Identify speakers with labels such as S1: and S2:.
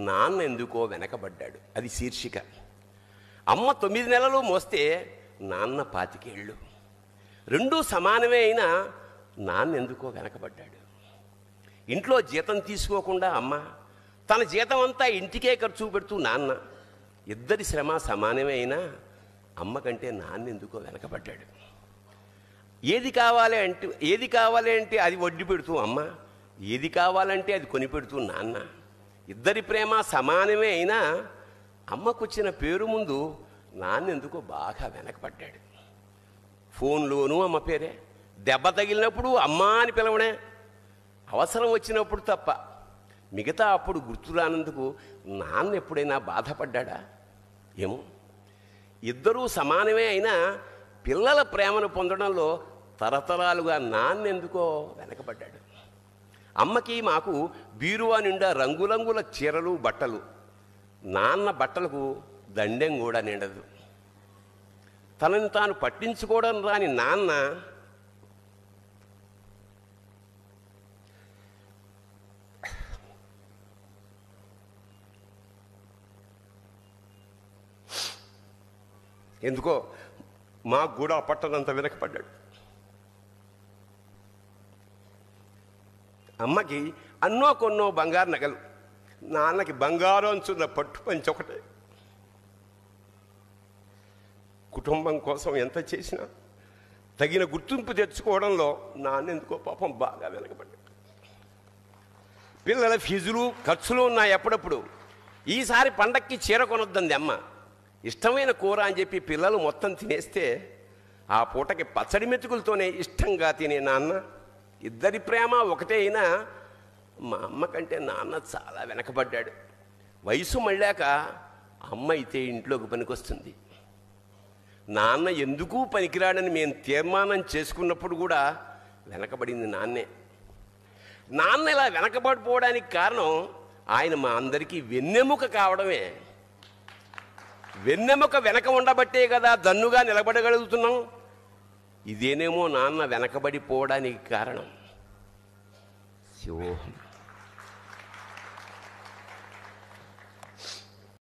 S1: నాన్న ఎందుకో వెనకబడ్డాడు. అది శీర్షిక. అమ్మ 9 నెలలు మోస్తే నాన్న 25 ఏళ్ళు. రెండూ సమానమే అయినా నాన్న ఎందుకో వెనకబడ్డాడు. ఇంట్లో జీతం తీసుకోకుండా అమ్మ, తన జీతం అంతా ఇంటికే ఖర్చు పెడుతూ నాన్న, ఇద్దరి శ్రమ సమానమే అయినా అమ్మ కంటే నాన్న ఎందుకో వెనకబడ్డాడు. ఏది కావాలి అంటే అది వడ్డీ పెడుతూ అమ్మ, ఏది కావాలంటే అది కొని పెడుతూ నాన్న, ఇద్దరి ప్రేమ సమానమే అయినా అమ్మకొచ్చిన పేరు ముందు నాన్న ఎందుకో బాగా వెనకబడ్డాడు. ఫోన్లోనూ అమ్మ పేరే, దెబ్బ తగిలినప్పుడు అమ్మ అని పిలవడే, అవసరం వచ్చినప్పుడు తప్ప మిగతా అప్పుడు గుర్తురానందుకు నాన్న ఎప్పుడైనా బాధపడ్డా? ఏమో. ఇద్దరూ సమానమే అయినా పిల్లల ప్రేమను పొందడంలో తరతరాలుగా నాన్న ఎందుకో వెనకబడ్డాడు. అమ్మకి మాకు బీరువా నిండా రంగురంగుల చీరలు బట్టలు, నాన్న బట్టలకు దండెం కూడా నిండదు. తనని తాను పట్టించుకోవడం రాని నాన్న ఎందుకో మాకు కూడా పట్టనంత వెనకపడ్డాడు. అమ్మకి అన్నో కొన్నో బంగారు నగలు, నాన్నకి బంగారం అంచున్న పట్టు పంచి ఒకటే. కుటుంబం కోసం ఎంత చేసినా తగిన గుర్తింపు తెచ్చుకోవడంలో నాన్న ఎందుకో పాపం బాగా వెనకబడ్డాడు. పిల్లల ఫీజులు ఖర్చులు ఉన్నాయి. ఎప్పుడప్పుడు ఈసారి పండక్కి చీర కొనొద్దంది అమ్మ. ఇష్టమైన కూర అని చెప్పి పిల్లలు మొత్తం తినేస్తే ఆ పూటకి పచ్చడి మెతుకులతోనే ఇష్టంగా తినే నాన్న, ఇద్దరి ప్రేమ ఒకటే అయినా మా అమ్మ కంటే నాన్న చాలా వెనకబడ్డాడు. వయసు మళ్ళాక అమ్మ అయితే ఇంట్లోకి పనికొస్తుంది. నాన్న ఎందుకు పనికిరాడని మేము తీర్మానం చేసుకున్నప్పుడు కూడా వెనకబడింది నాన్నే. నాన్న ఇలా వెనకబడిపోవడానికి కారణం ఆయన మా అందరికీ వెన్నెముక కావడమే. వెన్నెముక వెనక ఉండబట్టే కదా దన్నుగా నిలబడగలుగుతున్నాం. ఇదేనేమో నాన్న వెనకబడిపోవడానికి కారణం. శివోహం.